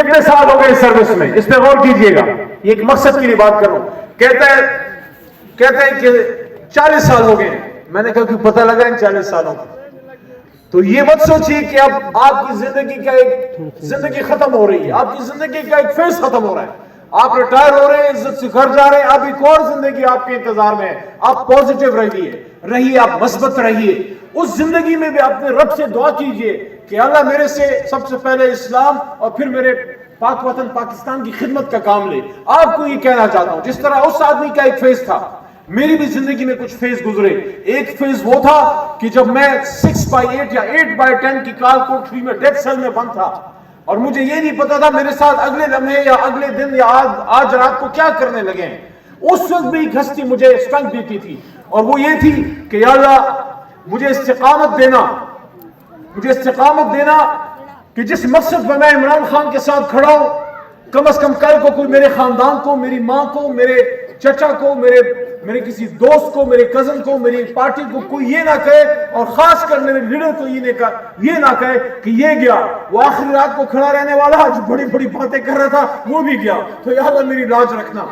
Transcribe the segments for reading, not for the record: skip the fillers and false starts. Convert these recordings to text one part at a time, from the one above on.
کتنے سال ہو گئے سروس میں؟ اس پہ غور کیجئے گا، یہ ایک مقصد کے لیے بات کر رہا ہوں۔ کہتے ہیں کہ 40 سال ہو گئے۔ میں نے کہا کہ پتہ لگا ان 40 سالوں کا، تو یہ مت سوچیے کہ اب آپ کی زندگی ختم ہو رہی ہے، آپ کی زندگی کا ایک فیز ختم ہو رہا ہے، آپ ریٹائر ہو رہے ہیں، عزت سے گھر جا رہے ہیں، اب ایک اور زندگی آپ کے انتظار میں ہے۔ آپ پوزیٹیو رہیے، آپ مثبت رہیے۔ اس زندگی میں بھی اپنے رب سے دعا کیجئے کہ اللہ میرے سے سب سے پہلے اسلام اور پھر میرے پاک وطن پاکستان کی خدمت کا کام لے۔ آپ کو یہ کہنا چاہتا ہوں، جس طرح اس آدمی کا ایک فیز تھا، میری بھی زندگی میں کچھ فیز گزرے۔ ایک فیز وہ تھا کہ جب میں 6/8 یا 8/10 کی کال کوٹری میں ڈیتھ سیل میں بند تھا، اور مجھے یہ نہیں پتا تھا میرے ساتھ اگلے لمحے یا اگلے دن یا آج رات کو کیا کرنے لگے ہیں۔ اس وقت بھی ایک ہستی مجھے اسٹرنگتھ دیتی تھی، اور وہ یہ تھی کہ یا اللہ مجھے استقامت دینا کہ جس مقصد پر میں عمران خان کے ساتھ کھڑا ہوں، کم از کم کل کو کوئی میرے خاندان کو، میری ماں کو، میرے چچا کو، میرے کسی دوست کو، میرے کزن کو، میری پارٹی کو کوئی یہ نہ کہے، اور خاص کر میرے لیڈر کو یہ نہ کہے کہ یہ گیا، وہ آخری رات کو کھڑا رہنے والا جو بڑی بڑی باتیں کر رہا تھا وہ بھی گیا۔ تو یا اللہ میری لاج رکھنا۔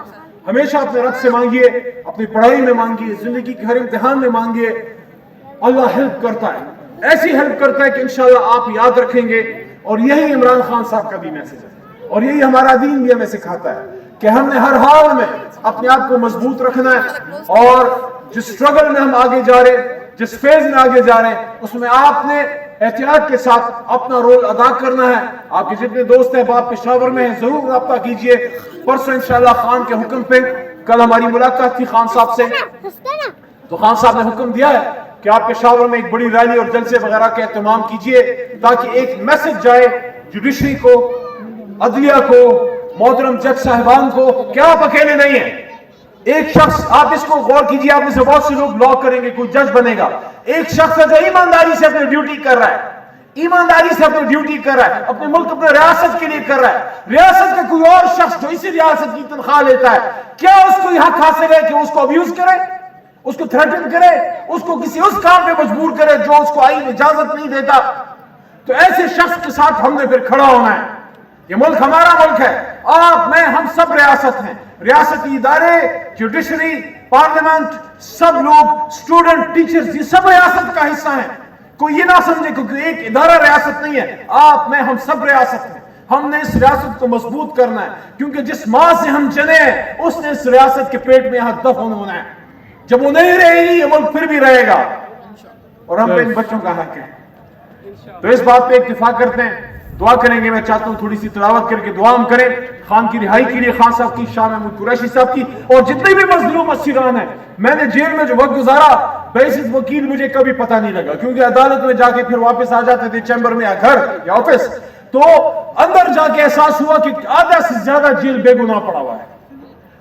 ہمیشہ اپنے رب سے مانگیے، اپنی پڑھائی میں مانگیے، زندگی کے ہر امتحان میں مانگیے۔ اللہ ہیلپ کرتا ہے، ایسی ہیلپ کرتا ہے کہ انشاءاللہ آپ یاد رکھیں گے۔ اور یہی عمران خان صاحب کا بھی میسج ہے، اور یہی ہمارا دین بھی ہمیں سکھاتا ہے کہ ہم نے ہر حال میں اپنے آپ کو مضبوط رکھنا ہے، اور جس سٹرگل میں ہم آگے جا رہے ہیں، جس فیز میں آگے جا رہے ہیں، اس میں آپ نے احتیاط کے ساتھ اپنا رول ادا کرنا ہے۔ آپ کے جتنے دوست ہیں آپ پشاور میں ہیں، ضرور رابطہ کیجئے۔ پرسوں انشاءاللہ خان کے حکم پہ کل ہماری ملاقات تھی خان صاحب سے، تو خان صاحب نے حکم دیا ہے کہ آپ پشاور میں ایک بڑی ریلی اور جلسے وغیرہ کا اہتمام کیجئے، تاکہ ایک میسج جائے جوڈیشری کو، عدلیہ کو، محترم جج صاحبان کو کہ آپ اکیلے نہیں ہیں۔ ایک شخص، آپ اس کو غور کیجئے، آپ میں سے بہت سے لوگ لا کریں گے، کوئی جج بنے گا، ایک شخص ہے جو ایمانداری سے اپنی ڈیوٹی کر رہا ہے، اپنے ملک، اپنے ریاست کے لیے کر رہا ہے۔ ریاست کا کوئی اور شخص جو اسی ریاست کی تنخواہ لیتا ہے، کیا اس کو یہ حق حاصل ہے کہ اس کو ابیوز کرے، اس کو تھریٹن کرے، اس کو کسی اس کام پہ مجبور کرے جو اس کو آئین اجازت نہیں دیتا؟ تو ایسے شخص کے ساتھ ہم نے پھر کھڑا ہونا ہے۔ یہ ملک ہمارا ملک ہے، آپ میں ہم سب ریاست ہیں، ریاستی ادارے، جوڈیشری، پارلیمنٹ، سب لوگ، سٹوڈنٹ، ٹیچرز، یہ سب ریاست کا حصہ ہیں۔ کوئی یہ نہ سمجھے کیونکہ ایک ادارہ ریاست نہیں ہے، آپ میں ہم سب ریاست ہیں۔ ہم نے اس ریاست کو مضبوط کرنا ہے، کیونکہ جس ماں سے ہم جنے ہیں اس نے اس ریاست کے پیٹ میں یہاں دفن ہونا ہے۔ جب وہ نہیں رہے گی یہ ملک پھر بھی رہے گا، اور ہم پہ ان بچوں کا حق ہے۔ تو اس بات پہ اتفاق کرتے ہیں، دعا کریں گے۔ میں چاہتا ہوں تھوڑی سی تلاوت کر کے دعا ہم کریں خان کی رہائی کے لیے، خان صاحب کی، شاہ محمود قریشی صاحب کی، اور جتنے بھی مظلوم اسیران ہیں۔ میں نے جیل میں جو وقت گزارا، بیسز وکیل مجھے کبھی پتہ نہیں لگا، کیونکہ عدالت میں جا کے پھر واپس آ جاتے تھے چیمبر میں یا گھر یا آفس، تو اندر جا کے احساس ہوا کہ آدھا سے زیادہ جیل بے گناہ پڑا ہوا ہے۔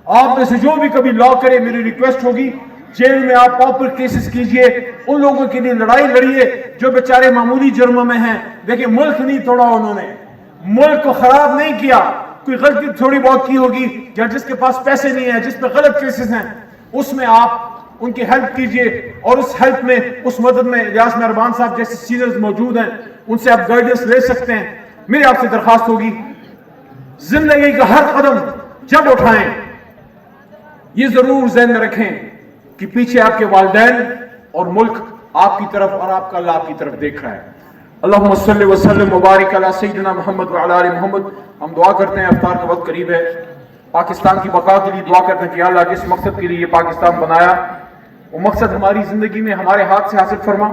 آپ میں سے جو بھی کبھی لا کرے، میری ریکویسٹ ہوگی جیل میں آپ پاپر کیسز کیجئے، ان لوگوں کے لیے لڑائی لڑیے جو بیچارے معمولی جرموں میں ہیں۔ دیکھیں ملک نہیں توڑا انہوں نے، ملک کو خراب نہیں کیا، کوئی غلطی تھوڑی بہت کی ہوگی، یا جس کے پاس پیسے نہیں ہیں، جس پہ غلط کیسز ہیں، اس میں آپ ان کی ہیلپ کیجئے، اور اس ہیلپ میں، اس مدد میں ریاض مہربان صاحب جیسے سینئرز موجود ہیں، ان سے آپ گائیڈنس لے سکتے ہیں۔ میری آپ سے درخواست ہوگی زندگی کا ہر قدم جب اٹھائیں یہ ضرور ذہن میں رکھیں کہ پیچھے آپ کے والدین اور ملک آپ کی طرف، اور آپ کا اللہ آپ کی طرف دیکھ رہا ہے۔ اللہم صلی وسلم مبارک علی سیدنا محمد وعلی آل محمد۔ ہم دعا کرتے ہیں، افطار کا وقت قریب ہے، پاکستان کی بقا کے لیے دعا کرتے ہیں کہ یا اللہ جس مقصد کے لیے یہ پاکستان بنایا وہ مقصد ہماری زندگی میں ہمارے ہاتھ سے حاصل فرما۔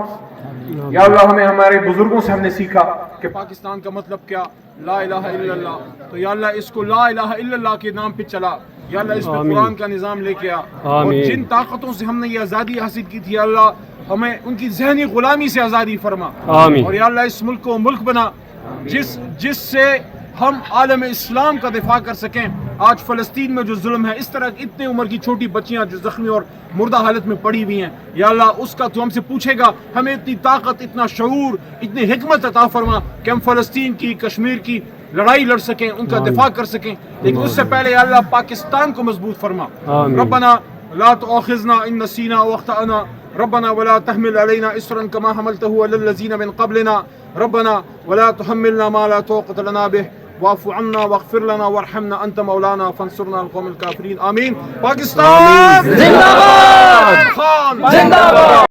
یا اللہ ہمیں ہمارے بزرگوں سے ہم نے سیکھا کہ پاکستان کا مطلب کیا، لا الہ الا اللہ، تو یا اللہ اس کو لا الہ الا اللہ کے نام پہ چلا، یا اللہ اس پہ قرآن کا نظام لے کے آ، اور جن طاقتوں سے ہم نے یہ آزادی حاصل کی تھی، یا اللہ ہمیں ان کی ذہنی غلامی سے آزادی فرما، اور یا اللہ اس ملک کو ملک بنا جس سے ہم عالم اسلام کا دفاع کر سکیں۔ آج فلسطین میں جو ظلم ہے، اس طرح اتنے عمر کی چھوٹی بچیاں جو زخمی اور مردہ حالت میں پڑی ہوئی ہیں، یا اللہ اس کا تو ہم سے پوچھے گا، ہمیں اتنی طاقت، اتنا شعور، اتنی حکمت عطا فرما کہ ہم فلسطین کی، کشمیر کی لڑائی لڑ سکیں، ان کا دفاع کر سکیں، لیکن اس سے پہلے یا اللہ پاکستان کو مضبوط فرما۔ ربنا لا تؤاخذنا ان نسینا واخطأنا، ربنا ولا تحمل علينا إصرا كما حملته على الذين من قبلنا، ربنا ولا تحملنا ما لا طاقة لنا به واعف عنا واغفر لنا وارحمنا انت مولانا فانصرنا على القوم الكافرین. آمین. پاکستان زندہ باد.